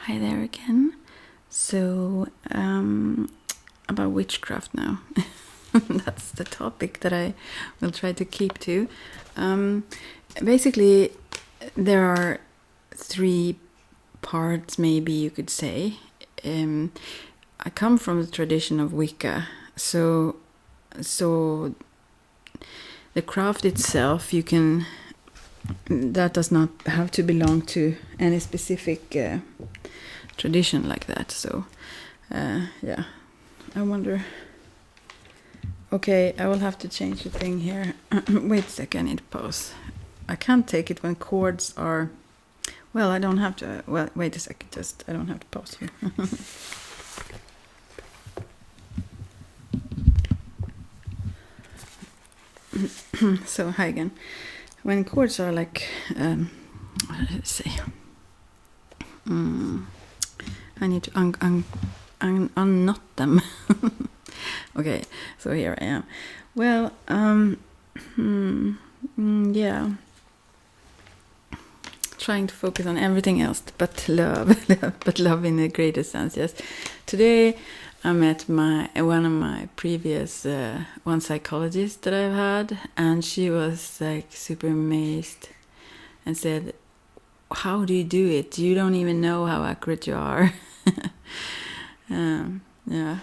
Hi there again. So, about witchcraft now. That's the topic that I will try to keep to. Basically, there are three parts, maybe you could say. I come from the tradition of Wicca, so the craft itself, that does not have to belong to any specific tradition like that. So, yeah, I wonder. Okay, I will have to change the thing here. Wait a second, I need to pause. I can't take it when chords are. Well, I don't have to. Well, wait a second, I don't have to pause here. So, hi again. When chords are like, what did it say? I need to unknot them. Okay, so here I am. Well, yeah. Trying to focus on everything else but love, but love in the greatest sense. Yes. Today I met one of my previous one psychologist that I've had, and she was like super amazed and said, "How do you do it? You don't even know how accurate you are." Yeah.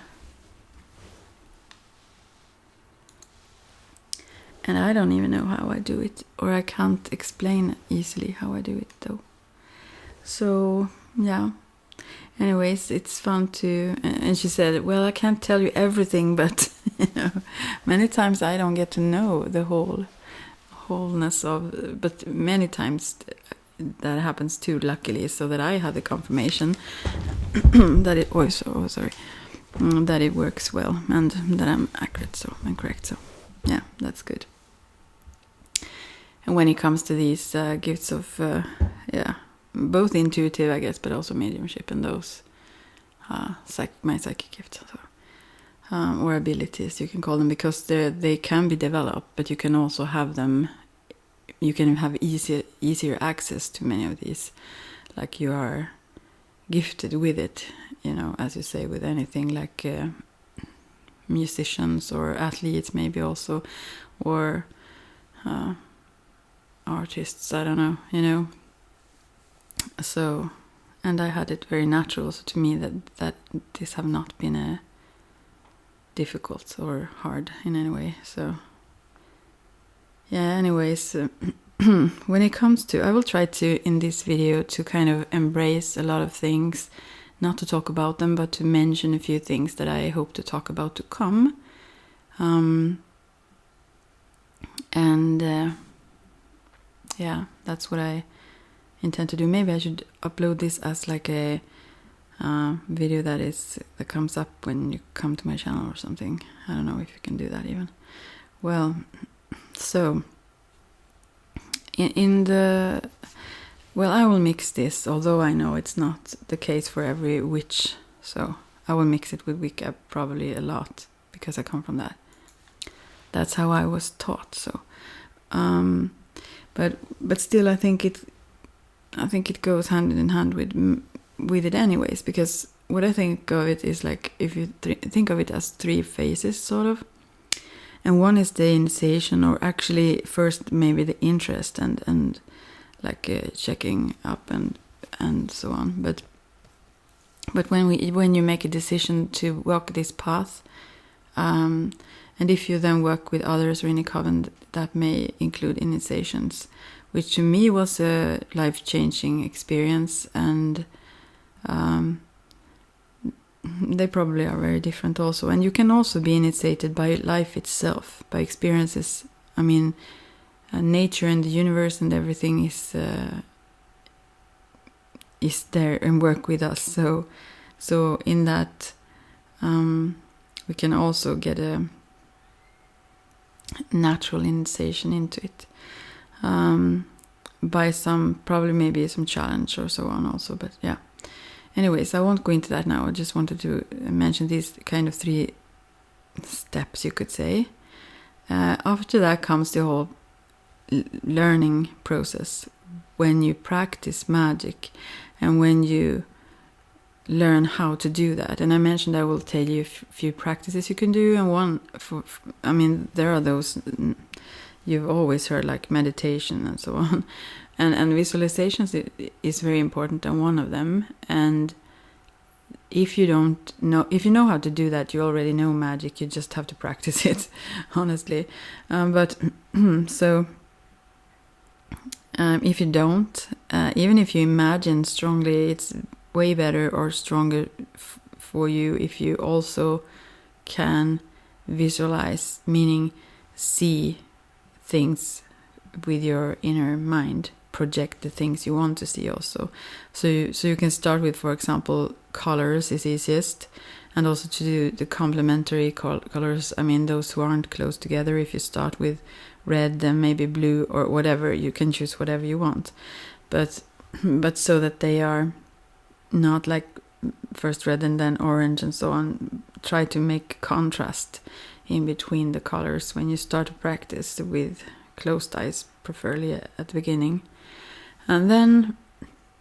And I don't even know how I do it, or I can't explain easily how I do it though. So, yeah. Anyways, it's fun to, and she said, well, I can't tell you everything, but many times I don't get to know the wholeness of, but many times that happens too, luckily, so that I had the confirmation that it, that it works well and that I'm accurate, so I'm correct, so yeah, that's good. And when it comes to these gifts of, both intuitive, I guess, but also mediumship and those, my psychic gifts, or abilities, you can call them, because they can be developed, but you can also have them, you can have easier access to many of these, like you are gifted with it, as you say, with anything, like musicians or athletes maybe also, or artists, I don't know, so, and I had it very natural, so to me that this have not been difficult or hard in any way. So yeah, anyways, when it comes to, I will try to in this video to kind of embrace a lot of things, not to talk about them, but to mention a few things that I hope to talk about to come. Yeah, that's what I intend to do. Maybe I should upload this as like a video that comes up when you come to my channel or something. I don't know if you can do that even. Well, so I will mix this, although I know it's not the case for every witch, so I will mix it with Wicca probably a lot, because I come from that. That's how I was taught, so but still I think it goes hand in hand with it anyways, because what I think of it is like, if you think of it as three phases sort of, and one is the initiation, or actually first maybe the interest and like checking up and so on, but when you make a decision to walk this path, and if you then work with others or in a coven, that may include initiations, which to me was a life-changing experience, and they probably are very different also. And you can also be initiated by life itself, by experiences. I mean, nature and the universe and everything is there and work with us. So in that, we can also get a natural initiation into it, by probably maybe some challenge or so on also, but yeah. Anyways, I won't go into that now. I just wanted to mention these kind of three steps, you could say. After that comes the whole learning process, when you practice magic and when you learn how to do that. And I mentioned I will tell you a few practices you can do, and one I mean, there are those you've always heard, like meditation and so on, and visualizations is very important, and one of them. And if you know how to do that, you already know magic. You just have to practice it, honestly. But so if you don't, even if you imagine strongly, it's way better or stronger for you if you also can visualize, meaning see things with your inner mind, project the things you want to see also. So you can start with, for example, colors is easiest, and also to do the complementary colors. I mean, those who aren't close together, if you start with red, then maybe blue or whatever, you can choose whatever you want. But so that they are not like first red and then orange and so on. Try to make contrast in between the colors when you start to practice with closed eyes, preferably at the beginning. And then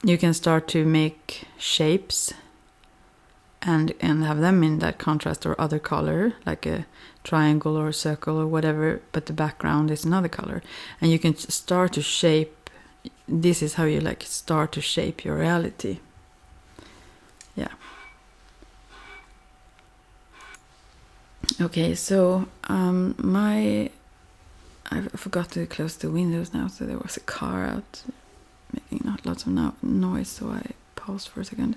you can start to make shapes and have them in that contrast or other color, like a triangle or a circle or whatever, but the background is another color. And you can start to shape. This is how you like start to shape your reality. Yeah. Okay, so I forgot to close the windows now, so there was a car out making not lots of noise, so I paused for a second.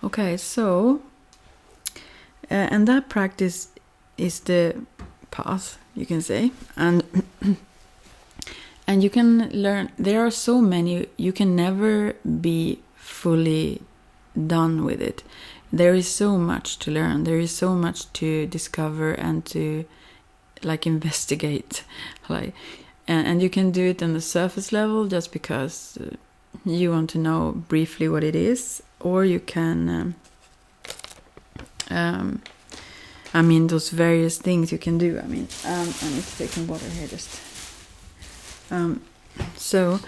Okay, so and that practice is the path, you can say, and and you can learn. There are so many. You can never be fully done with it. There is so much to learn. There is so much to discover and to like investigate, like, and you can do it on the surface level just because you want to know briefly what it is, or you can I mean, those various things you can do. I mean, I need to take some water here just. So,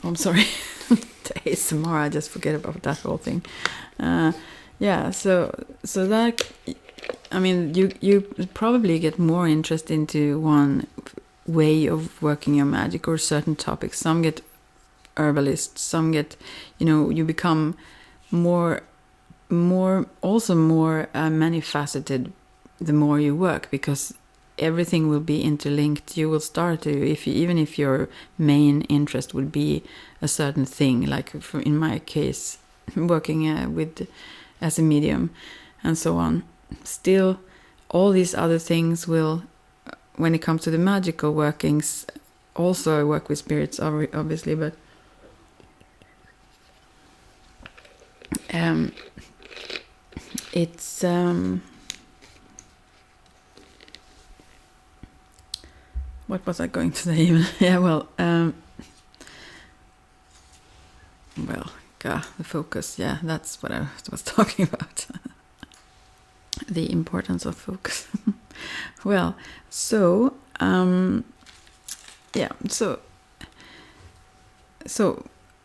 I'm sorry. The ASMR, I just forget about that whole thing. Yeah, so that, I mean, you probably get more interest into one way of working your magic or certain topics. Some get herbalists, some get, you become more many-faceted the more you work, because everything will be interlinked. You will start to, even if your main interest would be a certain thing, like in my case, working as a medium and so on, still all these other things will, when it comes to the magical workings, also I work with spirits obviously, but it's what was I going to say even? Yeah, the focus. Yeah, that's what I was talking about. The importance of focus. Well, so yeah, so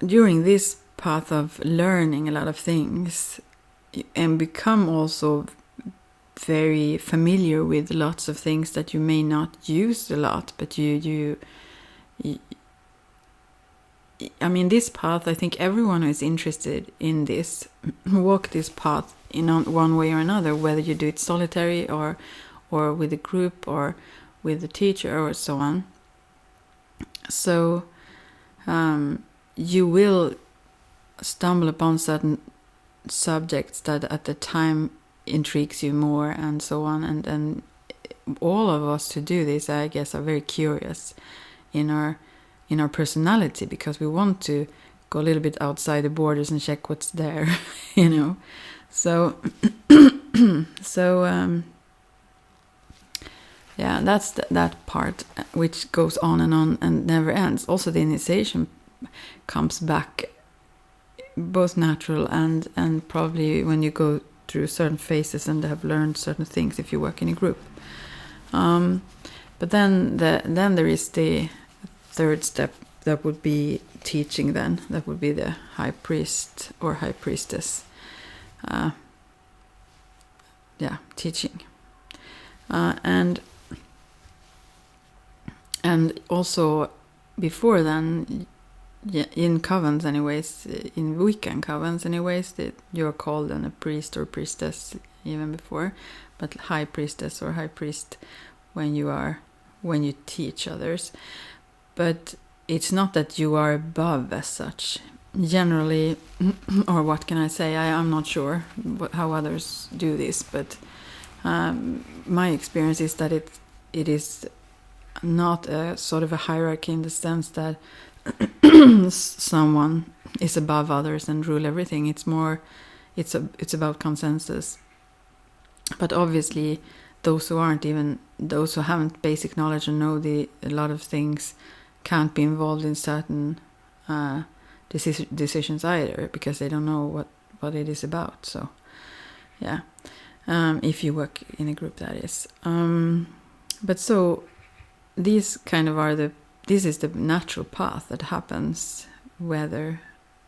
during this path of learning a lot of things and become also very familiar with lots of things that you may not use a lot, but you I mean, this path, I think everyone who is interested in this walk this path in one way or another, whether you do it solitary or with a group or with a teacher or so on. So you will stumble upon certain subjects that at the time intrigues you more and so on, and all of us who do this, I guess, are very curious in our personality, because we want to go a little bit outside the borders and check what's there. So yeah, that's that part which goes on and never ends. Also the initiation comes back, both natural and probably when you go through certain phases and have learned certain things if you work in a group. But then there is the third step, that would be teaching. Then that would be the high priest or high priestess, teaching. And also before then, in covens anyways, in Wiccan covens anyways, that you're called then a priest or priestess even before, but high priestess or high priest when you teach others. But it's not that you are above as such. Generally, or what can I say? I'm not sure how others do this, but my experience is that it is not a sort of a hierarchy in the sense that someone is above others and rule everything. It's more, it's about consensus. But obviously, those who haven't basic knowledge and know a lot of things can't be involved in certain decisions either, because they don't know what it is about. So, yeah, if you work in a group, that is. But so these kind of this is the natural path that happens, whether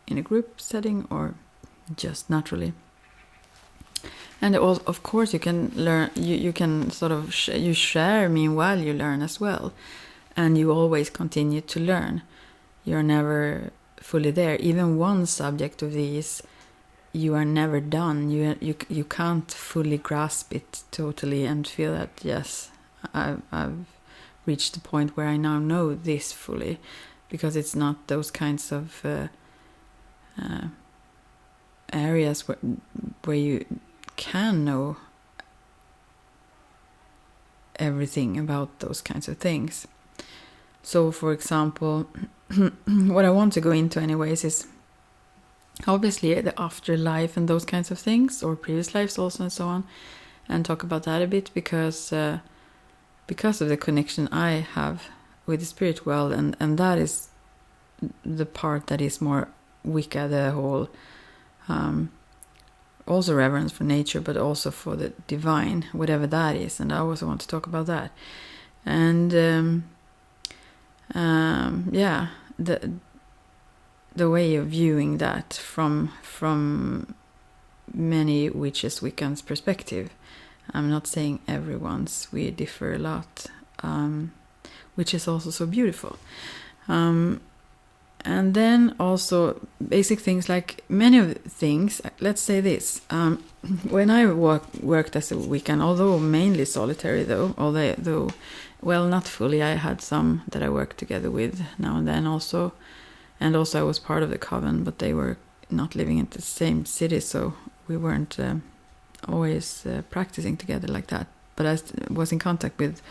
in a group setting or just naturally. And of course, you can learn. You can sort of you share. Meanwhile, you learn as well, and you always continue to learn. You're never fully there. Even one subject of these, you are never done. You can't fully grasp it totally and feel that yes, I've reached the point where I now know this fully, because it's not those kinds of areas where you can know everything about those kinds of things. So, for example, what I want to go into anyways is obviously the afterlife and those kinds of things, or previous lives also and so on, and talk about that a bit because of the connection I have with the spirit world, and that is the part that is more Wicca, the whole also reverence for nature, but also for the divine, whatever that is. And I also want to talk about that. And the way of viewing that from many witches Wiccans perspective. I'm not saying everyone's, we differ a lot, which is also so beautiful. And then also basic things like many of the things, let's say this, when I worked as a Wiccan, although mainly solitary although well, not fully, I had some that I worked together with now and then also, and also I was part of the coven, but they were not living in the same city, so we weren't always practicing together like that. But I was in contact with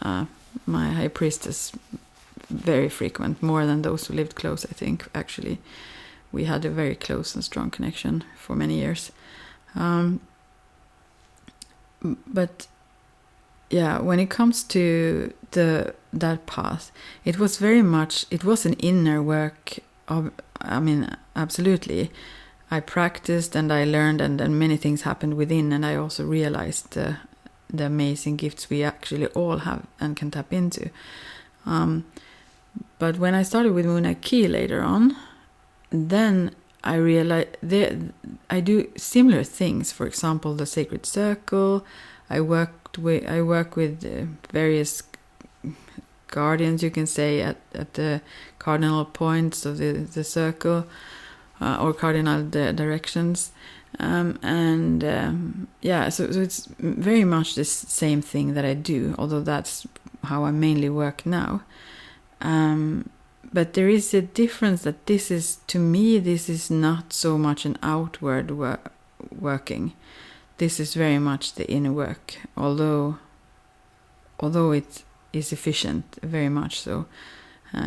my high priestess very frequent, more than those who lived close, I think. Actually, we had a very close and strong connection for many years. But yeah, when it comes to that path, it was an inner work of, absolutely. I practiced and I learned, and then many things happened within, and I also realized the amazing gifts we actually all have and can tap into. But when I started with Moonlight Key later on, then I realized I do similar things. For example, the Sacred Circle. I work with various guardians, you can say, at the cardinal points of the circle, or cardinal directions. So it's very much the same thing that I do, although that's how I mainly work now. But there is a difference that this is not so much an outward working. This is very much the inner work, although it is efficient, very much so,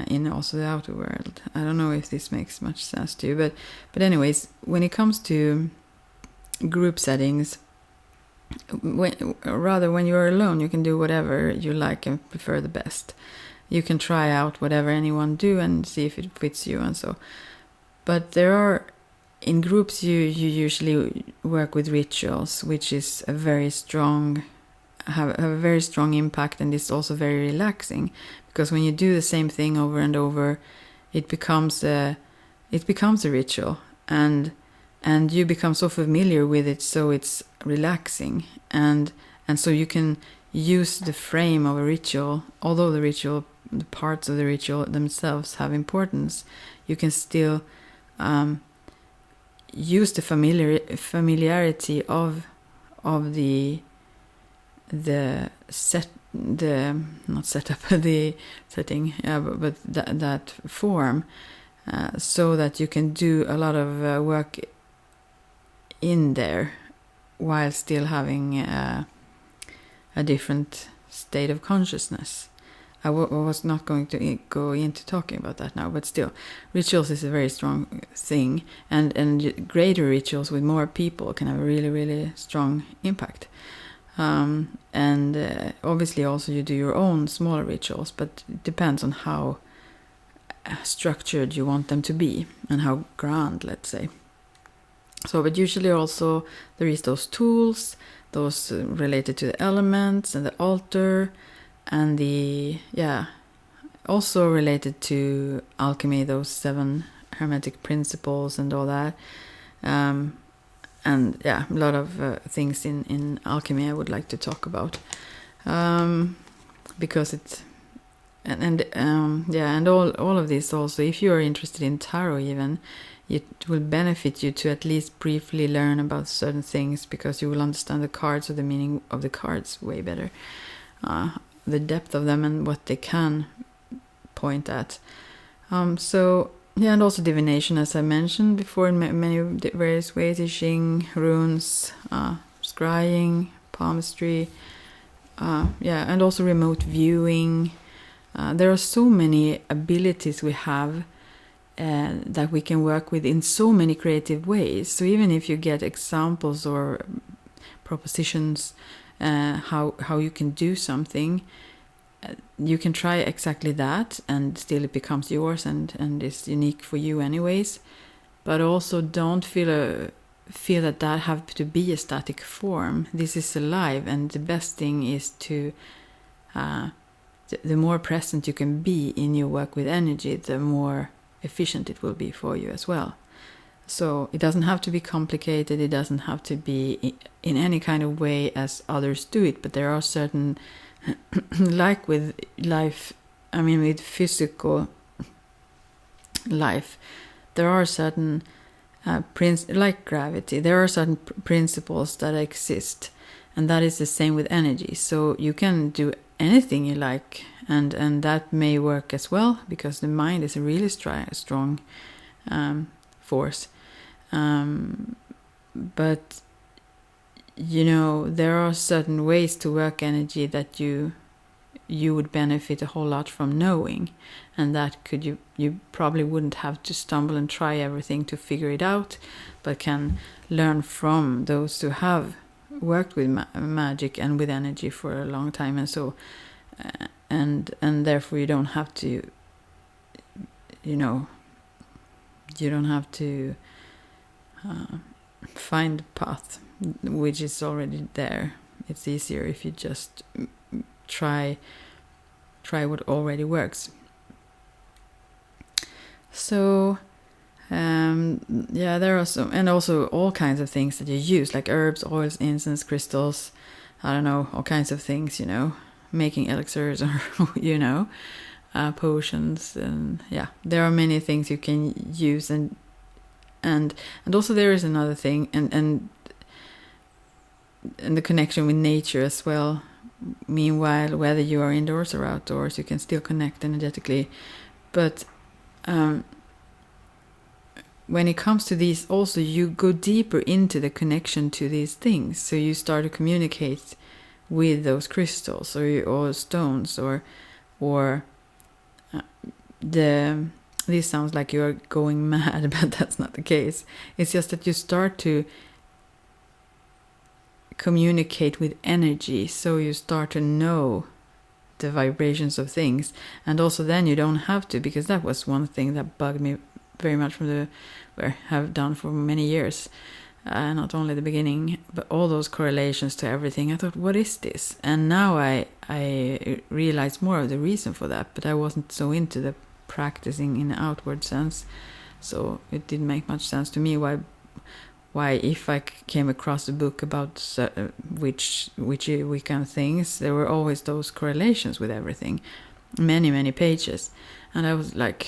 in also the outer world. I don't know if this makes much sense to you, but anyways, when it comes to group settings, when you're alone, you can do whatever you like and prefer the best. You can try out whatever anyone do and see if it fits you and so. But in groups you usually work with rituals, which is have a very strong impact, and it's also very relaxing, because when you do the same thing over and over, it becomes a ritual, and and you become so familiar with it, so it's relaxing, and so you can use the frame of a ritual. Although the parts of the ritual themselves have importance, you can still use the familiarity of the setting, but that form, so that you can do a lot of work in there while still having a different state of consciousness. I was not going to go into talking about that now, but still, rituals is a very strong thing, and greater rituals with more people can have a really, really strong impact. And obviously also you do your own smaller rituals, but it depends on how structured you want them to be and how grand, let's say. So, but usually also there is those tools, those related to the elements and the altar, and also related to alchemy, those 7 hermetic principles and all that. And a lot of things in alchemy I would like to talk about, because it's and all of this also. If you are interested in tarot, even, it will benefit you to at least briefly learn about certain things, because you will understand the cards or the meaning of the cards way better, the depth of them and what they can point at. And also divination, as I mentioned before, in many various ways: I Ching, runes, scrying, palmistry, and also remote viewing. There are so many abilities we have that we can work with in so many creative ways. So even if you get examples or propositions how you can do something, you can try exactly that, and still it becomes yours and is unique for you anyways. But also don't feel that have to be a static form. This is alive, and the best thing is to the more present you can be in your work with energy, the more efficient it will be for you as well. So it doesn't have to be complicated, it doesn't have to be in any kind of way as others do it, but there are certain like with life, with physical life, there are certain like gravity, there are certain principles that exist, and that is the same with energy. So you can do anything you like, and that may work as well, because the mind is a really strong force. But there are certain ways to work energy that you would benefit a whole lot from knowing, and that you probably wouldn't have to stumble and try everything to figure it out, but can learn from those who have worked with magic and with energy for a long time, and so and therefore you don't have to find the path which is already there. It's easier if you just try what already works. So there are some, and also all kinds of things that you use, like herbs, oils, incense, crystals, I don't know, all kinds of things, making elixirs or potions, and there are many things you can use, and also there is another thing, and the connection with nature as well. Meanwhile, whether you are indoors or outdoors, you can still connect energetically. But when it comes to these, also you go deeper into the connection to these things. So you start to communicate with those crystals or stones or this sounds like you are going mad, but that's not the case. It's just that you start to communicate with energy, so you start to know the vibrations of things, and also then you don't have to, because that was one thing that bugged me very much from have done for many years, not only the beginning, but all those correlations to everything. I thought, what is this? And now I realize more of the reason for that, but I wasn't so into the practicing in an outward sense, so it didn't make much sense to me why if I came across a book about which Wiccan things, there were always those correlations with everything, many pages, and I was like,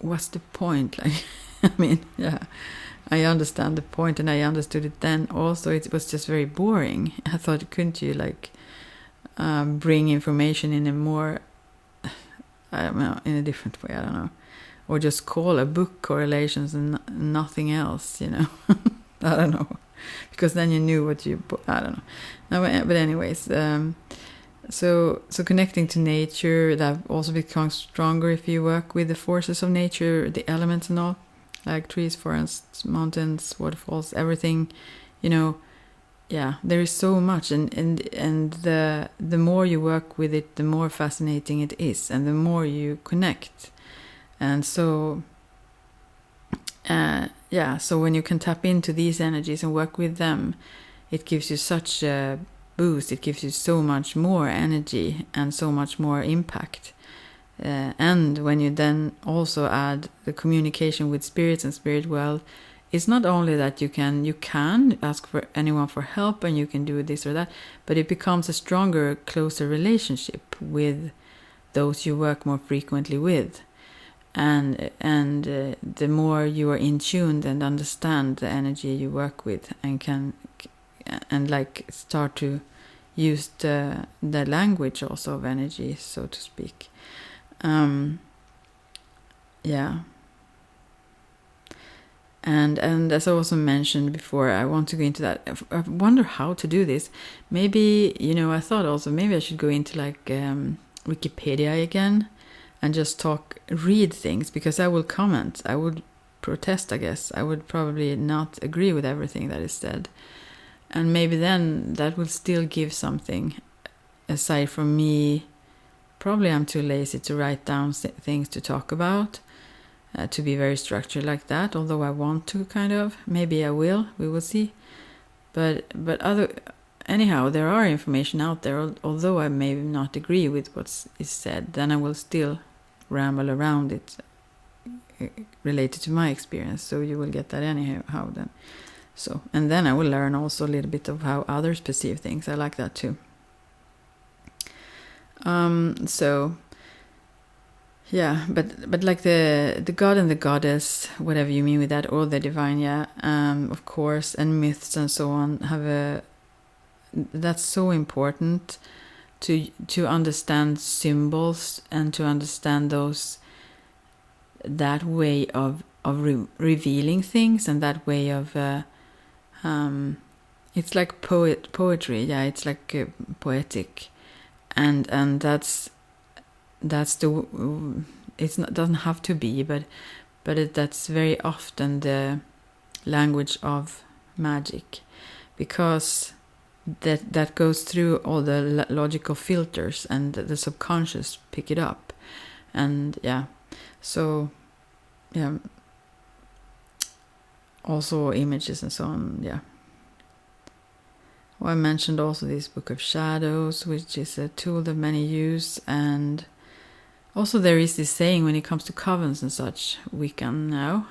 what's the point? Like, I mean, yeah, I understand the point, and I understood it then. Also, it was just very boring. I thought, couldn't you like bring information in a more, I don't know, in a different way? I don't know, or just call a book correlations and nothing else, you know. I don't know, because then you knew what you. I don't know. No, but anyways, so connecting to nature, that also becomes stronger if you work with the forces of nature, the elements and all, like trees, forests, mountains, waterfalls, everything. You know, yeah, there is so much, and the more you work with it, the more fascinating it is, and the more you connect, and so. So when you can tap into these energies and work with them, it gives you such a boost. It gives you so much more energy and so much more impact. And when you then also add the communication with spirits and spirit world, it's not only that you can ask for anyone for help and you can do this or that, but it becomes a stronger, closer relationship with those you work more frequently with. And the more you are in tune and understand the energy you work with, and can like start to use the language also of energy, so to speak. Yeah. And as I also mentioned before, I want to go into that. I wonder how to do this. Maybe, I thought also maybe I should go into like Wikipedia again. And just read things, because I will comment. I would protest, I guess. I would probably not agree with everything that is said. And maybe then that will still give something. Aside from me, probably I'm too lazy to write down things to talk about, to be very structured like that, although I want to kind of. Maybe I will, we will see. But anyhow, there are information out there, although I may not agree with what is said, then I will still ramble around it related to my experience, so you will get that anyhow then. So, and then I will learn also a little bit of how others perceive things. I like that too. So yeah, but like the god and the goddess, whatever you mean with that, or the divine, of course, and myths and so on that's so important to understand symbols and to understand that way of revealing things, and that way of it's like poetry, it's like poetic, and that's doesn't have to be, but that's very often the language of magic, because that goes through all the logical filters, and the subconscious pick it up, and also images and so on. Well, I mentioned also this Book of Shadows, which is a tool that many use, and also there is this saying when it comes to covens and such, Wiccan now,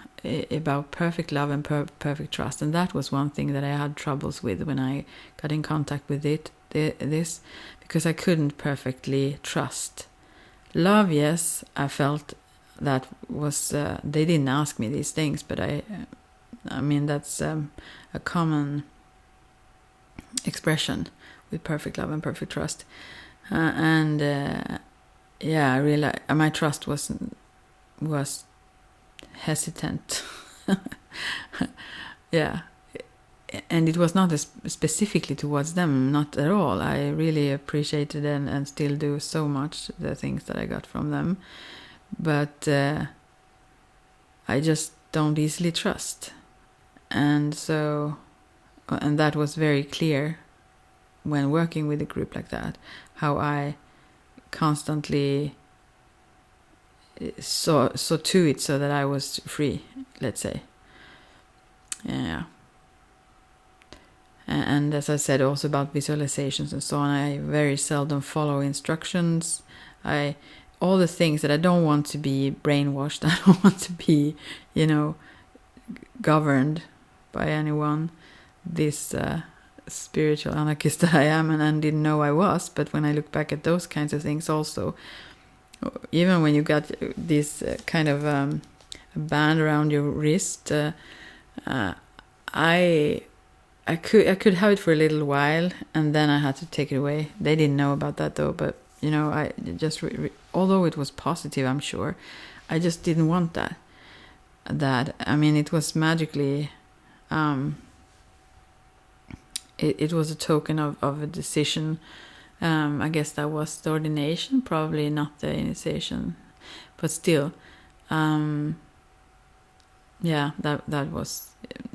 about perfect love and perfect trust, and that was one thing that I had troubles with when I got in contact with this, because I couldn't perfectly trust. Love, yes, I felt that was they didn't ask me these things, but I mean that's a common expression with perfect love and perfect trust, I realized my trust was hesitant. And it was not specifically towards them, not at all. I really appreciated and still do so much the things that I got from them, but I just don't easily trust, and that was very clear when working with a group like that, how I constantly saw to it so that I was free, let's say. And as I said also about visualizations and so on, I very seldom follow instructions. All the things that I don't want to be brainwashed, I don't want to be, governed by anyone, this spiritual anarchist that I am, and didn't know I was. But when I look back at those kinds of things also, even when you got this kind of a band around your wrist, I could have it for a little while, and then I had to take it away. They didn't know about that though, but I just although it was positive, I'm sure, I just didn't want that. I mean, it was magically, it was a token of a decision. I guess that was the ordination, probably not the initiation, but still, yeah, that was,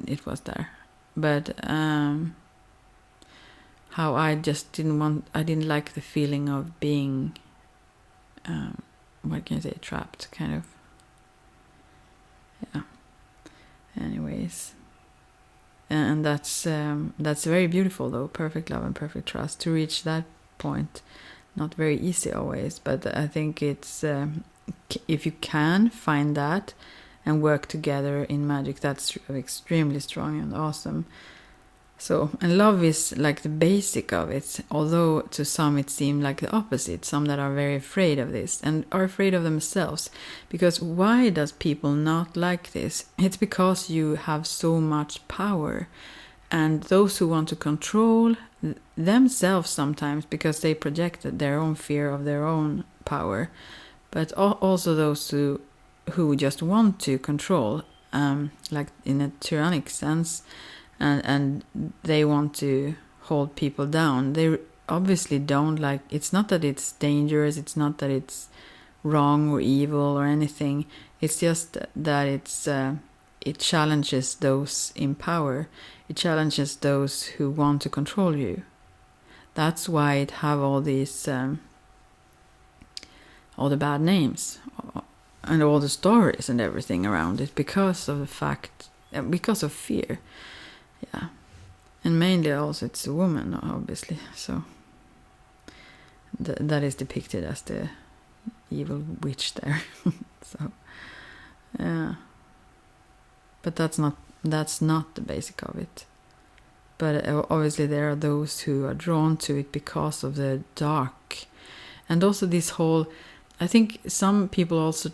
it was there. But how I just I didn't like the feeling of being, what can I say, trapped, kind of. Yeah. Anyways, and that's very beautiful though. Perfect love and perfect trust, to reach that point. Not very easy always, but I think it's if you can find that and work together in magic, that's extremely strong and awesome. So, and love is like the basic of it, although to some it seemed like the opposite. Some that are very afraid of this and are afraid of themselves. Because why does people not like this? It's because you have so much power. And those who want to control themselves sometimes, because they projected their own fear of their own power. But also those who just want to control, like in a tyrannic sense, and they want to hold people down. They obviously don't like. It's not that it's dangerous. It's not that it's wrong or evil or anything. It's just that it challenges those in power. It challenges those who want to control you. That's why it have all these all the bad names and all the stories and everything around it, because of the fact, because of fear. Yeah, and mainly also it's a woman, obviously. So that is depicted as the evil witch there. So yeah, but that's not the basic of it. But obviously there are those who are drawn to it because of the dark, and also this whole. I think some people also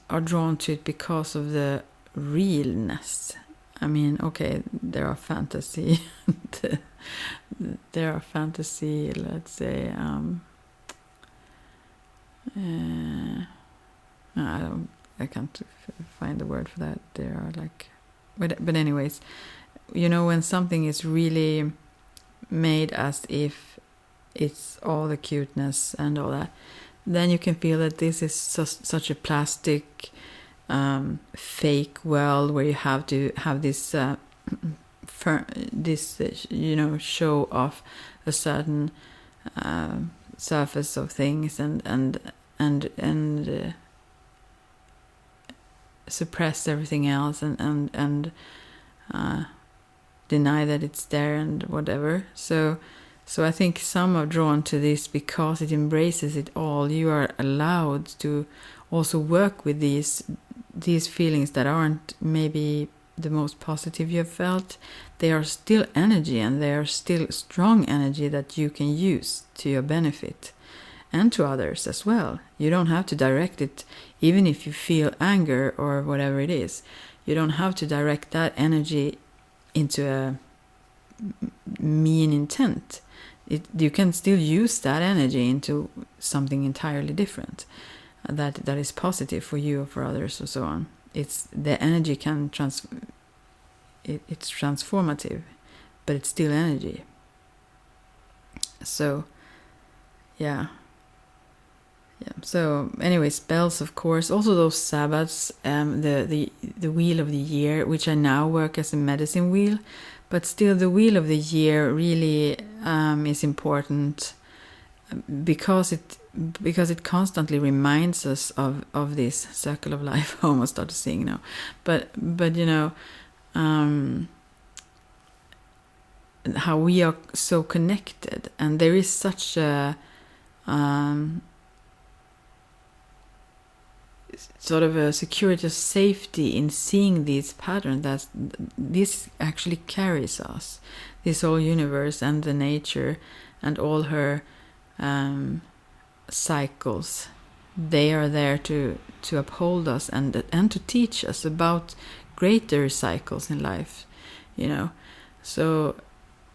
are drawn to it because of the realness. I mean, okay, there are fantasy, let's say, I can't find the word for that. There are like, but anyways, when something is really made as if it's all the cuteness and all that, then you can feel that this is such a plastic, fake world where you have to have this show off a certain surface of things and suppress everything else and deny that it's there and whatever. So I think some are drawn to this because it embraces it all. You are allowed to also work with these feelings that aren't maybe the most positive you've felt. They are still energy, and they are still strong energy that you can use to your benefit and to others as well. You don't have to direct it, even if you feel anger or whatever it is. You don't have to direct that energy into a mean intent. You can still use that energy into something entirely different that is positive for you or for others or so on. It's the energy can it's transformative, but it's still energy. So yeah. So anyway, spells, of course, also those Sabbats, the wheel of the year, which I now work as a medicine wheel, but still the wheel of the year really is important because it constantly reminds us of this circle of life. I almost started singing now, but how we are so connected, and there is such a sort of a security of safety in seeing these patterns, that this actually carries us, this whole universe and the nature and all her cycles. They are there to uphold us and to teach us about greater cycles in life, so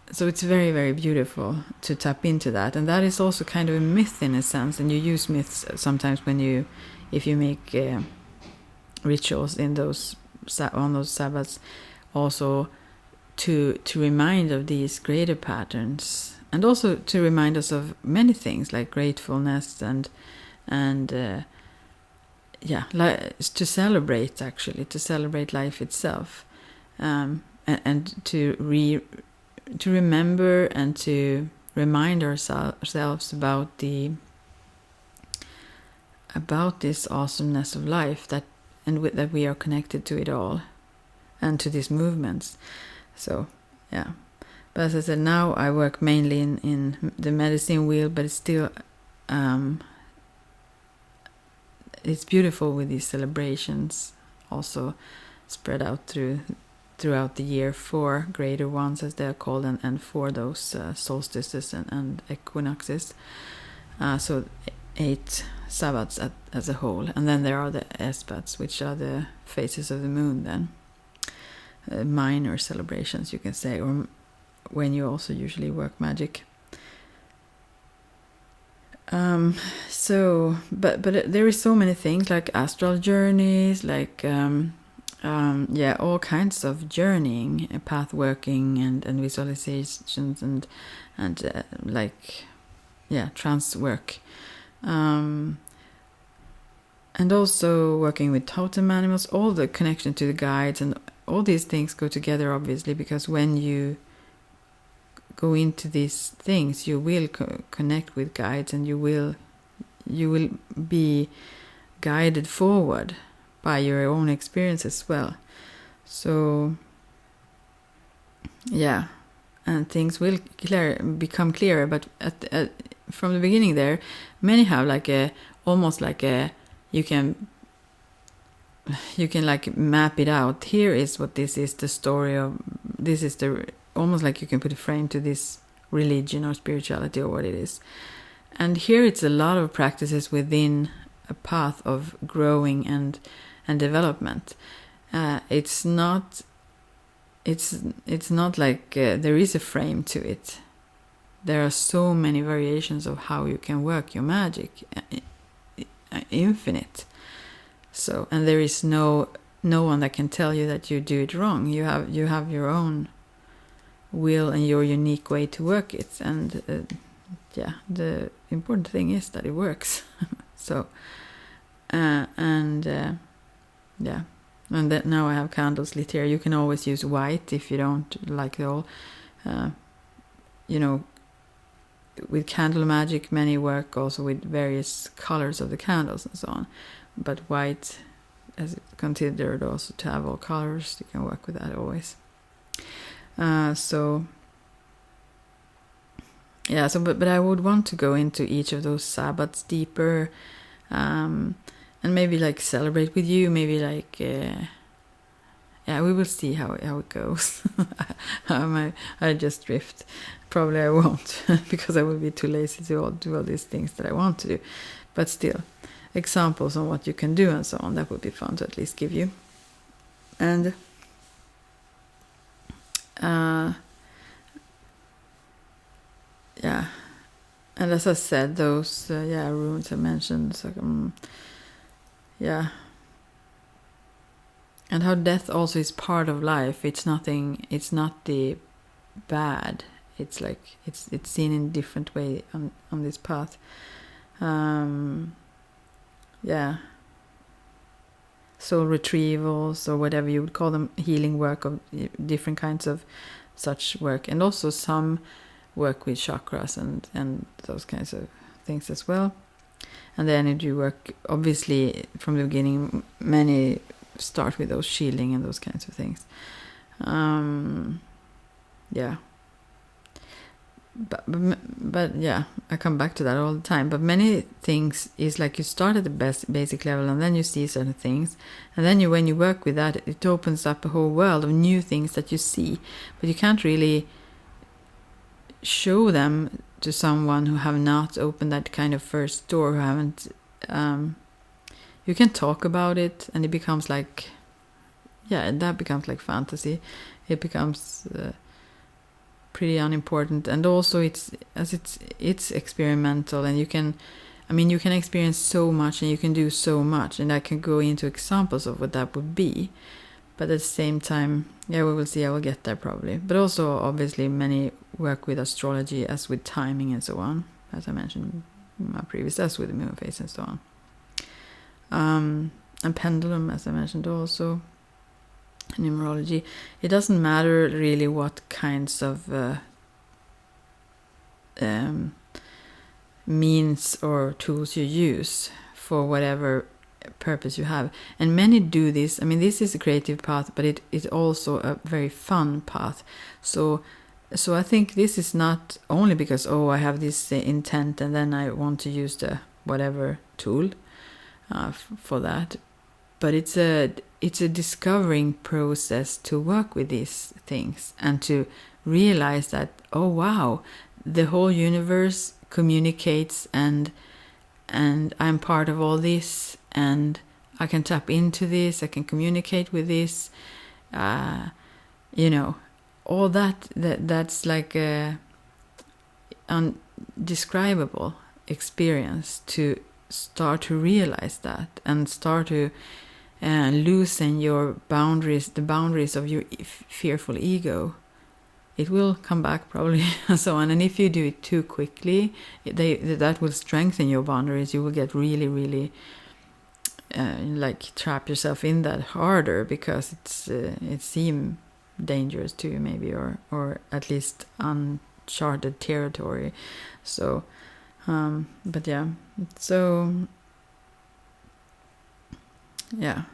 it's very, very beautiful to tap into that. And that is also kind of a myth in a sense, and you use myths sometimes if you make rituals on those Sabbats, also to remind of these greater patterns, and also to remind us of many things like gratefulness and to celebrate life itself, and to remember and to remind ourselves about this awesomeness of life, that we are connected to it all, and to these movements. So but as I said, now I work mainly in the medicine wheel, but it's still it's beautiful with these celebrations also spread out throughout the year, 4 greater ones as they are called, and 4 those solstices and equinoxes, so 8 Sabbats as a whole. And then there are the Esbats, which are the phases of the moon, then minor celebrations, you can say, or when you also usually work magic. But there is so many things like astral journeys, like all kinds of journeying, path working and visualizations and trance work, and also working with totem animals, all the connection to the guides, and all these things go together, obviously, because when you go into these things, you will connect with guides, and you will be guided forward by your own experience as well. So and things will become clearer. But from the beginning, there many have you can like map it out. Here is what this is, the story of this is the, almost like you can put a frame to this religion or spirituality or what it is. And here it's a lot of practices within a path of growing and development. It's not like there is a frame to it. There are so many variations of how you can work your magic, infinite. So, and there is no one that can tell you that you do it wrong. You have your own will and your unique way to work it, and the important thing is that it works. So and that now I have candles lit here. You can always use white if you don't like it all. With candle magic, many work also with various colors of the candles and so on, but white, as it's considered also to have all colors, you can work with that always. But I would want to go into each of those Sabbats deeper, and maybe like celebrate with you, maybe like we will see how it goes. I just drift. Probably I won't, because I will be too lazy to do all these things that I want to do, but still examples on what you can do and so on, that would be fun to at least give you. And and as I said, those runes I mentioned, so, and how death also is part of life. It's not the bad. It's like it's seen in a different way on this path. Soul retrievals, or whatever you would call them, healing work of different kinds of such work, and also some work with chakras and those kinds of things as well. And the energy work, obviously, from the beginning, many start with those shielding and those kinds of things. but yeah, I come back to that all the time. But many things is like you start at the basic level, and then you see certain things, and then when you work with that, it opens up a whole world of new things that you see, but you can't really show them to someone who have not opened that kind of first door, who haven't. You can talk about it, and it becomes like, that becomes like fantasy. It becomes pretty unimportant, and also it's experimental, and you can experience so much, and you can do so much, and I can go into examples of what that would be. But at the same time, we will see. I will get there probably. But also, obviously, many work with astrology as with timing and so on, as I mentioned in my previous, as with the moon phase and so on. And pendulum, as I mentioned also. Numerology. It doesn't matter really what kinds of means or tools you use for whatever purpose you have. And many do this. This is a creative path, but it is also a very fun path. So I think this is not only because, I have this intent and then I want to use the whatever tool for that. But it's a discovering process to work with these things and to realize that, the whole universe communicates, and I'm part of all this, and I can tap into this, I can communicate with this, all that's like a undescribable experience to start to realize that and start to loosen your boundaries, the boundaries of your fearful ego. It will come back probably and so on. And if you do it too quickly, that will strengthen your boundaries. You will get really, really trap yourself in that harder, because it seems dangerous to you maybe, or at least uncharted territory. So, but yeah, so yeah.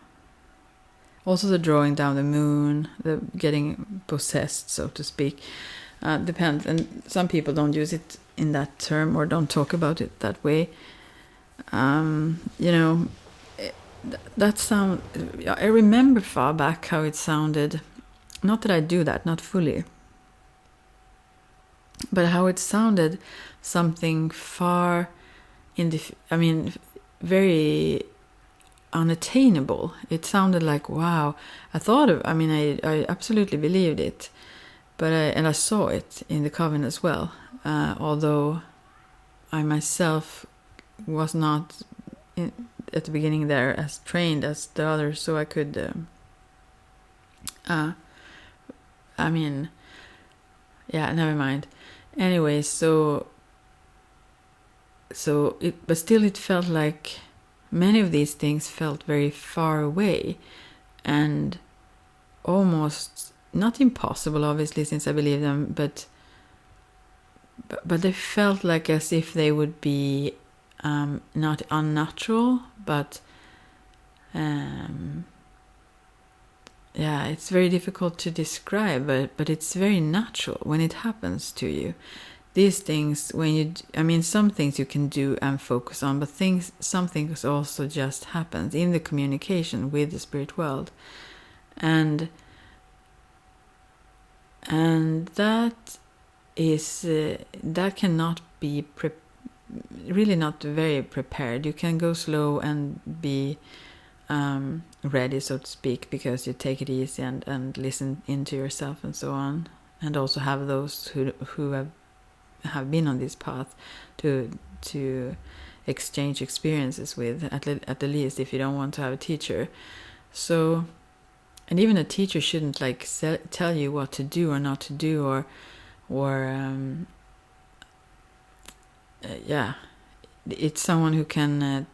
Also the drawing down the moon, the getting possessed, so to speak, depends. And some people don't use it in that term or don't talk about it that way. That sound, I remember far back how it sounded. Not that I do that, not fully. But how it sounded something far in the, very unattainable. It sounded like, wow. I thought of, I absolutely believed it, but I saw it in the coven as well. Although I myself was not at the beginning there as trained as the others, so I could. Never mind. Anyway, but still, it felt like many of these things felt very far away and almost not impossible, obviously, since I believe them, but they felt like as if they would be not unnatural, but it's very difficult to describe, but it's very natural when it happens to you. These things, some things you can do and focus on, but some things also just happens in the communication with the spirit world, and that is that cannot be really not very prepared. You can go slow and be ready, so to speak, because you take it easy and listen into yourself and so on, and also have those who have been on this path to exchange experiences with, at the least, if you don't want to have a teacher. So, and even a teacher shouldn't tell you what to do or not to do, or it's someone who can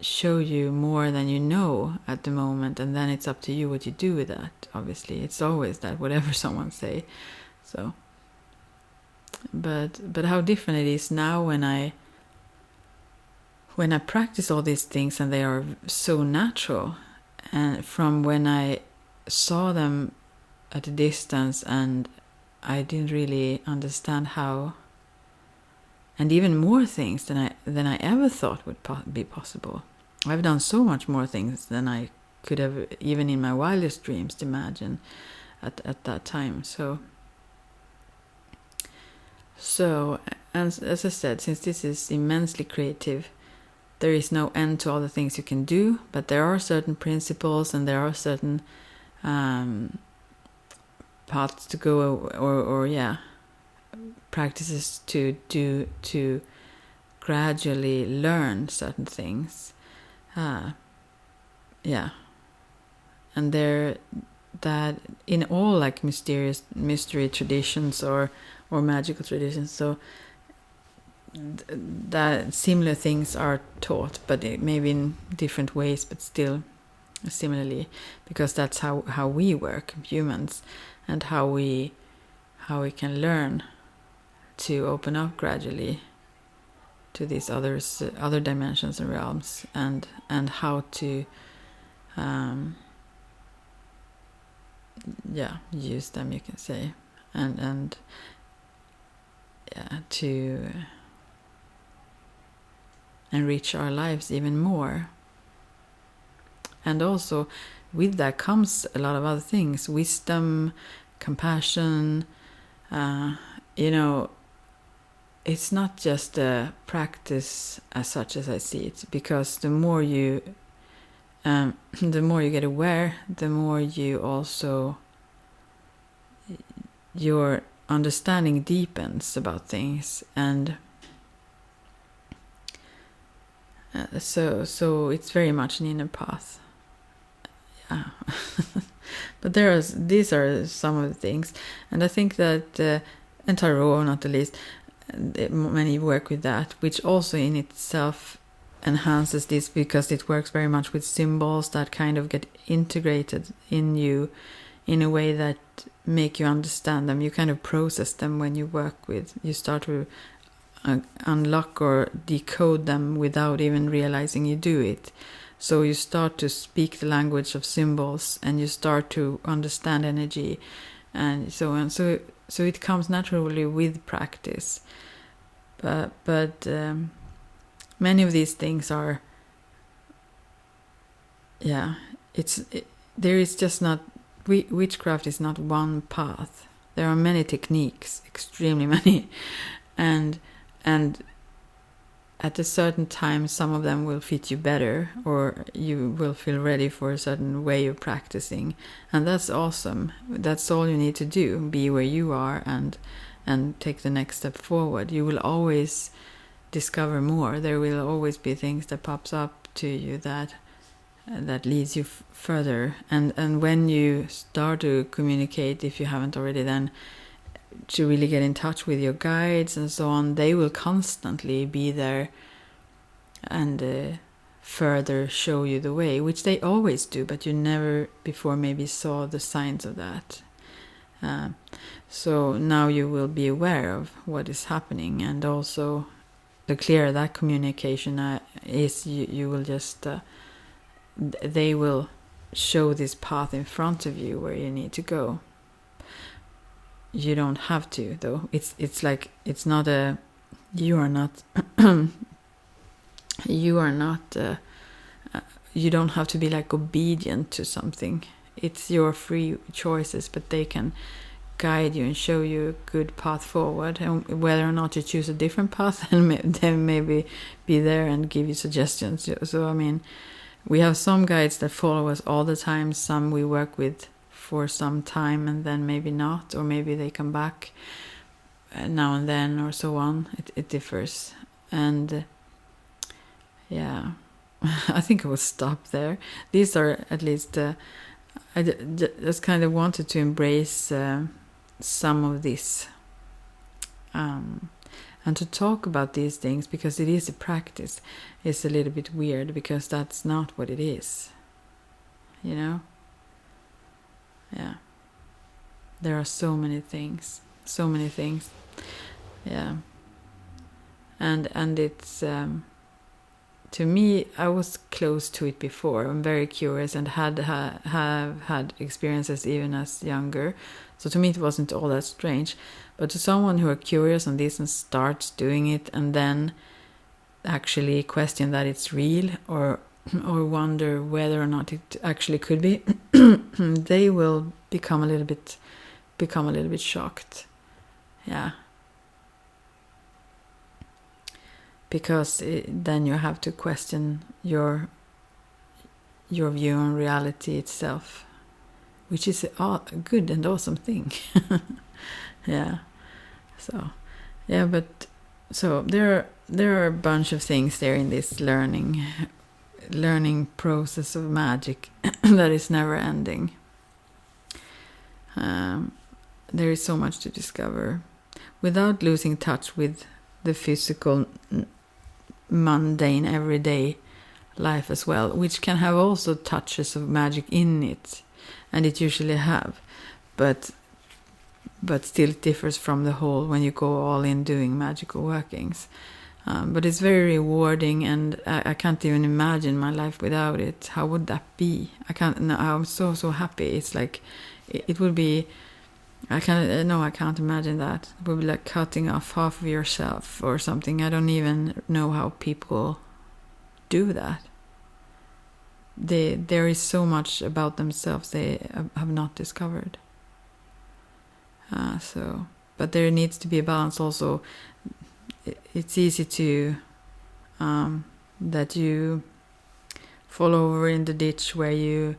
show you more than you know at the moment, and then it's up to you what you do with that. Obviously, it's always that, whatever someone say. So, but how different it is now when I practice all these things, and they are so natural, and from when I saw them at a distance and I didn't really understand how, and even more things than I ever thought would be possible. I've done so much more things than I could have, even in my wildest dreams, imagine at that time. So, and as I said, since this is immensely creative, there is no end to all the things you can do, but there are certain principles and there are certain paths to go, or practices to do to gradually learn certain things. And there, that in all like mystery traditions or magical traditions, so that similar things are taught, but maybe in different ways, but still similarly, because that's how we work, humans, and how we can learn to open up gradually to these other dimensions and realms, and how to use them, you can say, and to enrich our lives even more. And also with that comes a lot of other things: wisdom, compassion. It's not just a practice as such, as I see it, because the more you get aware, the more you also, your understanding deepens about things, and so it's very much an inner path. Yeah. But these are some of the things, and I think that and tarot, not the least, many work with that, which also in itself enhances this, because it works very much with symbols that kind of get integrated in you in a way that make you understand them. You kind of process them when you work with. You start to unlock or decode them without even realizing you do it. So you start to speak the language of symbols, and you start to understand energy, and so on. So it comes naturally with practice. But many of these things are, there is just not, witchcraft is not one path. There are many techniques, extremely many, and at a certain time some of them will fit you better, or you will feel ready for a certain way of practicing, and that's awesome. That's all you need to do: be where you are and take the next step forward. You will always discover more. There will always be things that pops up to you that leads you further, and when you start to communicate, if you haven't already, then to really get in touch with your guides and so on, they will constantly be there and further show you the way, which they always do, but you never before maybe saw the signs of that. So now you will be aware of what is happening, and also the clearer that communication is, you will just they will show this path in front of you where you need to go. You don't have to, though. It's like, it's not a, you are not you don't have to be like obedient to something. It's your free choices, but they can guide you and show you a good path forward. And whether or not you choose a different path, and they maybe be there and give you suggestions. So I mean, we have some guides that follow us all the time. Some we work with for some time and then maybe not, or maybe they come back now and then, or so on. It differs. And I think I will stop there. These are at least I just kind of wanted to embrace some of this and to talk about these things, because it is a practice. It's a little bit weird, because that's not what it is, Yeah, there are so many things, and it's to me, I was close to it before. I'm very curious and have had experiences even as younger. So to me, it wasn't all that strange. But to someone who are curious on this and starts doing it and then actually question that it's real or wonder whether or not it actually could be, they will become a little bit shocked. Yeah. Because then you have to question your view on reality itself, which is a good and awesome thing. Yeah. So, yeah, but so there are a bunch of things there in this learning process of magic that is never ending. There is so much to discover without losing touch with the physical, mundane, everyday life as well, which can have also touches of magic in it, and it usually have, but still it differs from the whole when you go all in doing magical workings. But it's very rewarding, and I can't even imagine my life without it. How would that be? I can't. No, I'm so happy. It's like it would be. I can't imagine that. It would be like cutting off half of yourself or something. I don't even know how people do that. There is so much about themselves they have not discovered. But there needs to be a balance also. It's easy to that you fall over in the ditch where you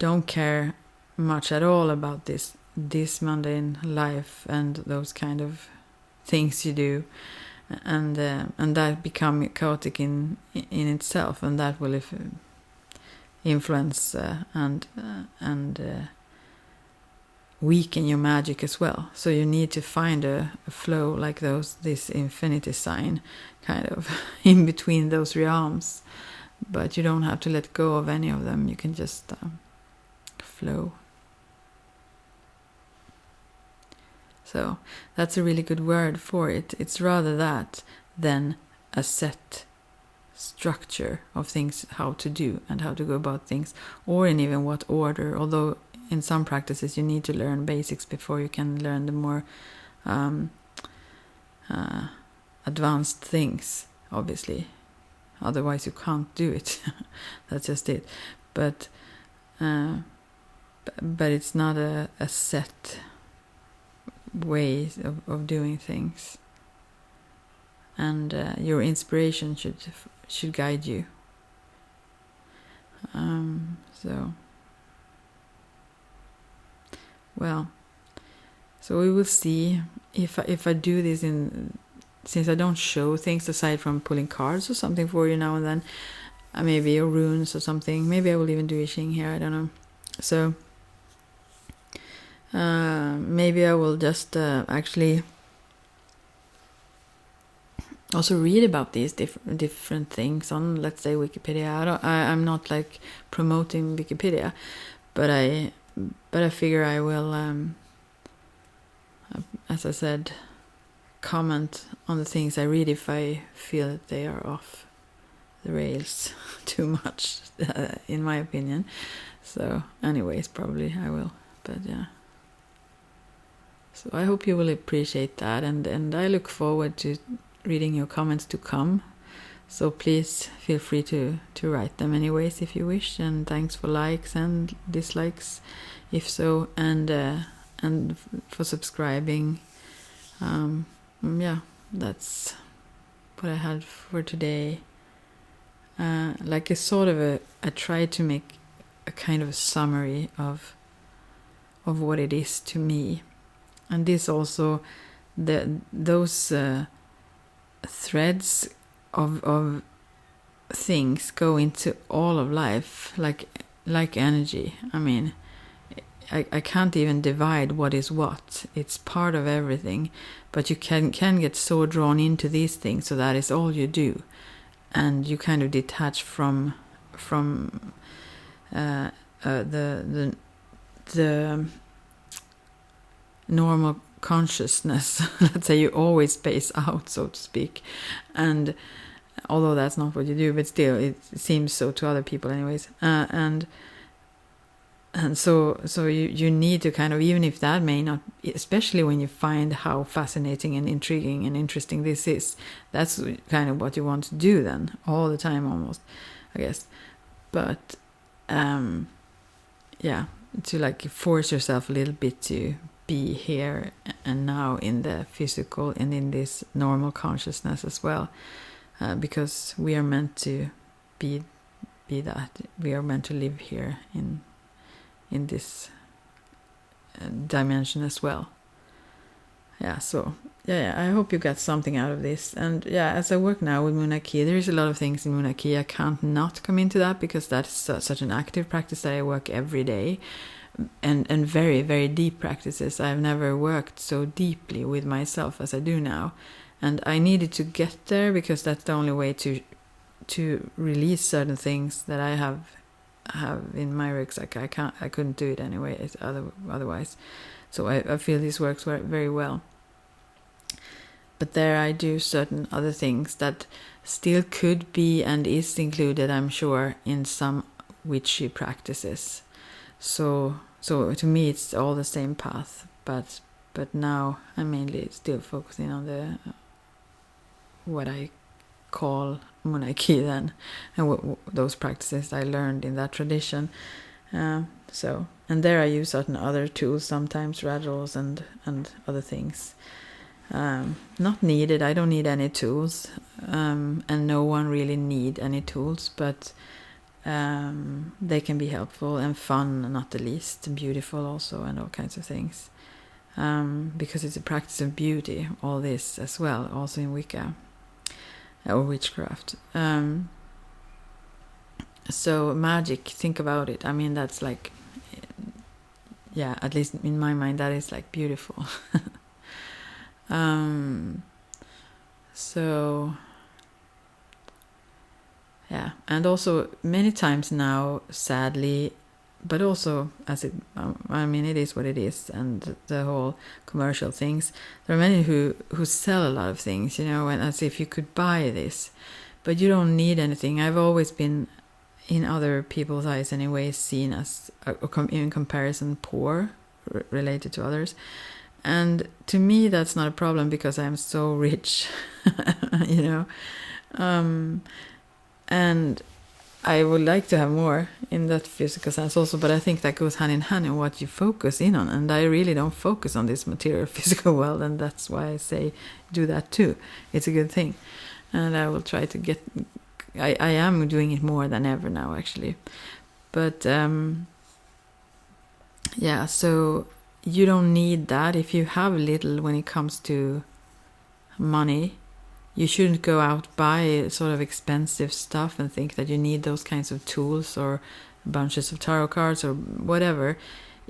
don't care much at all about this mundane life and those kind of things you do, and that become chaotic in itself, and that will influence and weaken your magic as well. So you need to find a flow like this infinity sign kind of in between those realms, but you don't have to let go of any of them. You can just flow. So that's a really good word for it. It's rather that than a set structure of things, how to do and how to go about things, or in even what order. Although in some practices you need to learn basics before you can learn the more advanced things, obviously. Otherwise you can't do it. That's just it. But it's not a set ways of doing things, and your inspiration should guide you. So we will see if I do this since I don't show things aside from pulling cards or something for you now and then, maybe or runes or something. Maybe I will even do Ishing here, I don't know. So maybe I will just actually also read about these different things on, let's say, Wikipedia. I'm not like promoting Wikipedia, but I figure I will, as I said, comment on the things I read if I feel that they are off the rails too much, in my opinion. So, anyways, probably I will. But yeah. So I hope you will appreciate that, and I look forward to reading your comments to come. So please feel free to write them anyways if you wish, and thanks for likes and dislikes if so, and for subscribing. Yeah, that's what I had for today. Like a sort of I tried to make a kind of a summary of what it is to me. And this also, those threads of things go into all of life, like energy. I mean, I can't even divide what is what. It's part of everything, but you can get so drawn into these things, so that is all you do, and you kind of detach from the normal consciousness. Let's say you always space out, so to speak, and although that's not what you do, but still it seems so to other people anyways. And so you need to kind of, even if that may not, especially when you find how fascinating and intriguing and interesting this is, that's kind of what you want to do then, all the time almost, I guess. But yeah, to like force yourself a little bit to be here and now in the physical and in this normal consciousness as well, because we are meant to be that. We are meant to live here in this dimension as well. Yeah, so yeah, I hope you got something out of this. And yeah, as I work now with Munaki, there's a lot of things in Munaki I can't not come into that, because that is such an active practice that I work every day, and very, very deep practices. I've never worked so deeply with myself as I do now, and I needed to get there because that's the only way to release certain things that I have in my rucksack. I couldn't do it anyway otherwise. So I feel this works very well. But there I do certain other things that still could be and is included, I'm sure, in some witchy practices. So to me it's all the same path, but now I'm mainly still focusing on the what I call Munaki then, and those practices I learned in that tradition. And there I use certain other tools, sometimes raddles and other things. Not needed. I don't need any tools, and no one really need any tools, but they can be helpful and fun, not the least, and beautiful also, and all kinds of things. Because it's a practice of beauty, all this as well, also in Wicca or witchcraft. So magic, think about it. I mean, that's like, yeah, at least in my mind, that is like beautiful. So yeah, and also many times now, sadly, but also I mean, it is what it is, and the whole commercial things. There are many who sell a lot of things, and as if you could buy this, but you don't need anything. I've always been, in other people's eyes anyway, seen as in comparison poor related to others. And to me, that's not a problem because I'm so rich, and I would like to have more in that physical sense also, but I think that goes hand in hand in what you focus in on. And I really don't focus on this material physical world, and that's why I say do that too. It's a good thing. And I will try to get... I am doing it more than ever now, actually. But, yeah, so you don't need that. If you have little when it comes to money, you shouldn't go out buy sort of expensive stuff and think that you need those kinds of tools or bunches of tarot cards or whatever.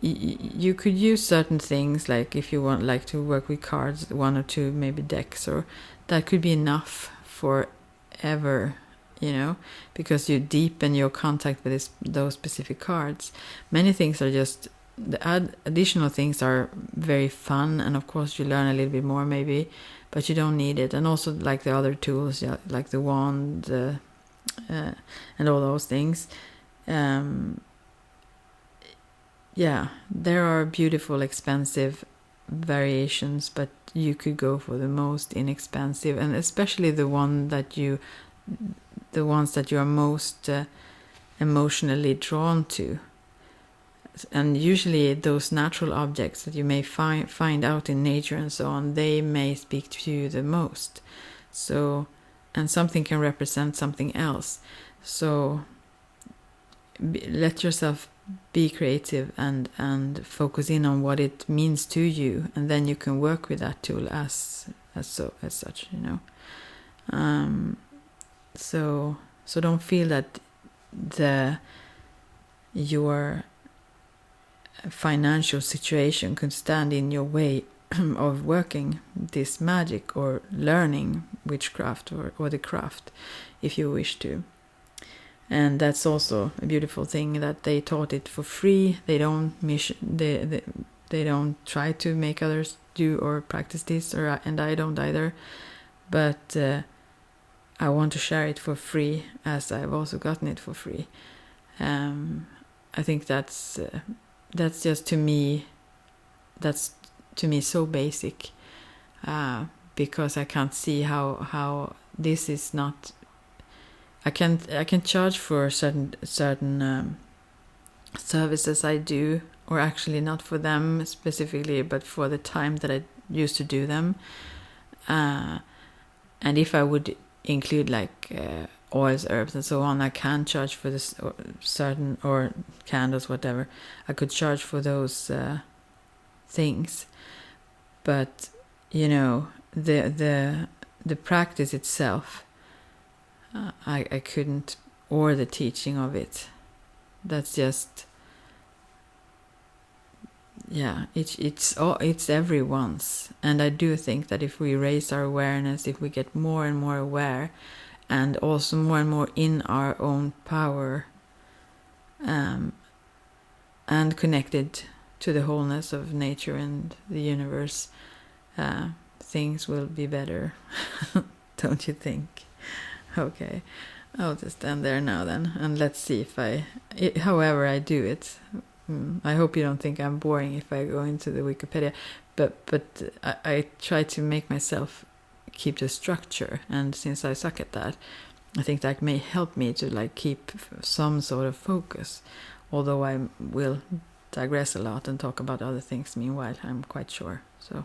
You could use certain things, like if you want like to work with cards, one or two maybe decks, or that could be enough forever, because you deepen your contact with those specific cards. Many things are just, the additional things are very fun, and of course you learn a little bit more maybe, but you don't need it. And also like the other tools, like the wand and all those things. Yeah, there are beautiful, expensive variations, but you could go for the most inexpensive, and especially the ones that you are most emotionally drawn to. And usually those natural objects that you may find out in nature and so on, they may speak to you the most. So, and something can represent something else. So let yourself be creative and focus in on what it means to you, and then you can work with that tool as such. So don't feel that your financial situation could stand in your way of working this magic or learning witchcraft or the craft, if you wish to. And that's also a beautiful thing, that they taught it for free. They don't they don't try to make others do or practice this, and I don't either. But I want to share it for free, as I've also gotten it for free. I think that's just to me. That's to me so basic, because I can't see how this is not. I can charge for certain services I do, or actually not for them specifically, but for the time that I used to do them. And if I would include like oils, herbs, and so on, I can charge for this certain, or candles, whatever. I could charge for those things, but the practice itself, I couldn't, or the teaching of it. That's just, it's everyone's. And I do think that if we raise our awareness, if we get more and more aware, and also more and more in our own power, and connected to the wholeness of nature and the universe, things will be better. Don't you think? Okay, I'll just stand there now then, and let's see if however I do it. I hope you don't think I'm boring if I go into the Wikipedia, but I try to make myself keep the structure, and since I suck at that, I think that may help me to like keep some sort of focus, although I will digress a lot and talk about other things meanwhile, I'm quite sure. So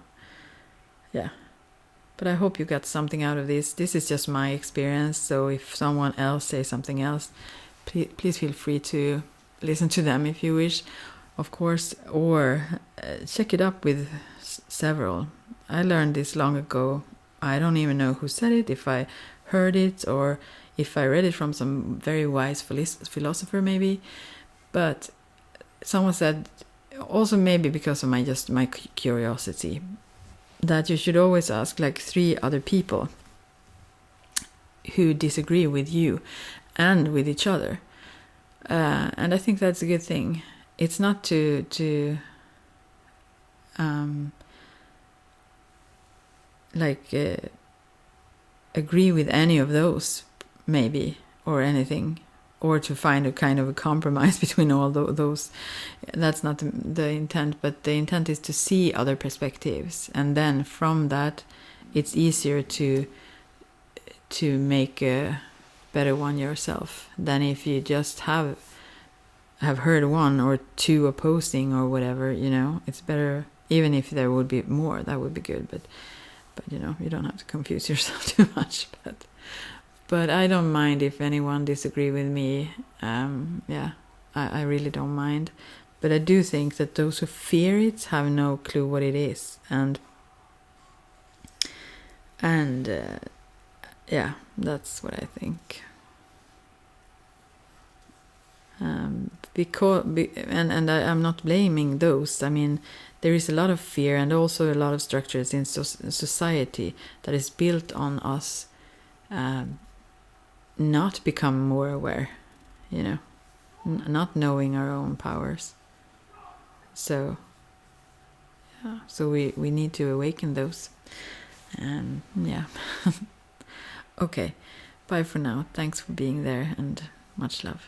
yeah, but I hope you got something out of this. This is just my experience, so if someone else says something else, please feel free to listen to them if you wish, of course, or check it up with several. I learned this long ago. I don't even know who said it, if I heard it or if I read it from some very wise philosopher maybe, but someone said, also maybe because of my curiosity, that you should always ask like 3 other people who disagree with you and with each other. And I think that's a good thing. It's not to agree with any of those, maybe, or anything, or to find a kind of a compromise between all those. That's not the intent, but the intent is to see other perspectives, and then from that, it's easier to make a better one yourself than if you just have heard 1 or 2 opposing or whatever. It's better, even if there would be more, that would be good, but you don't have to confuse yourself too much. But I don't mind if anyone disagree with me. I really don't mind. But I do think that those who fear it have no clue what it is, and that's what I think. I'm not blaming those. I mean, there is a lot of fear and also a lot of structures in society that is built on us not become more aware, not knowing our own powers. So we need to awaken those. And okay, bye for now. Thanks for being there, and much love.